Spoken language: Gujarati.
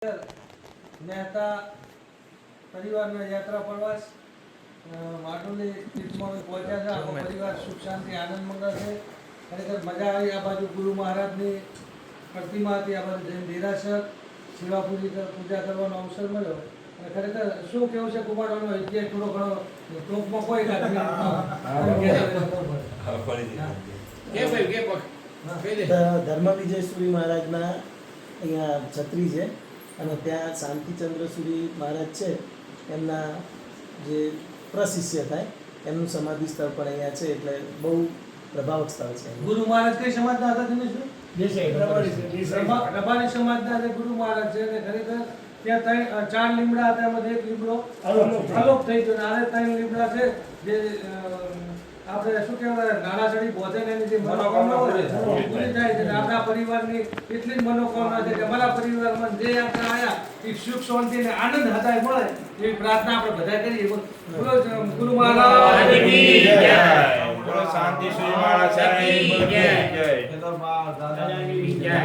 મહેતા પરિવારના યાત્રા પ્રવાસ માટોલી તીર્થમાં પહોંચ્યા છે. આખો પરિવાર સુખ શાંતિ આનંદ મંગળ છે. ખરેખર મજા આવી. આ બાજુ ગુરુ મહારાજની પ્રતિમા હતી, આ બાજુ જૈન દેરાસર સેવા પૂજા કરવાનો અવસર મળ્યો. અને ખરેખર શું કેવું છે કુમારોનો ઇતિહાસ થોડો ઘણો ટોપમાં કોઈ ધર્મ વિજય સુરી મહારાજના અહીંયા છત્રી છે અને ત્યાં શાંતિચંદ્ર સુરી મહારાજ છે એમના જે પ્રશિષ્ય થાય એમનું સમાધિ સ્થળ પણ અહીંયા છે, એટલે બહુ પ્રભાવક સ્થળ છે. ગુરુ મહારાજ કઈ સમાજના હતા તમે શું? રબારી સમાજના જે ગુરુ મહારાજ છે અને ખરેખર ત્યાં ચાર લીમડા હતા, એમાંથી એક લીમડો અલોપ થઈ ગયો. આને ત્રણ લીમડા છે જે આપણે શું કહેવાય નાણાસડી બોધે ને એની જે મનોકામના હોય પૂરી થાય છે. આપણા પરિવારની એટલી જ મનોકામના છે કે અમારા પરિવારમાં જે યાત્રા આવ્યા એ સુખ શાંતિ અને આનંદ હતા મળે એવી પ્રાર્થના આપણે બધા કરીએ. બોલો ગુરુ મહારાજ કી જય, બોલો શાંતિ શ્રી મહારાજ કી જય, દાદા કી જય.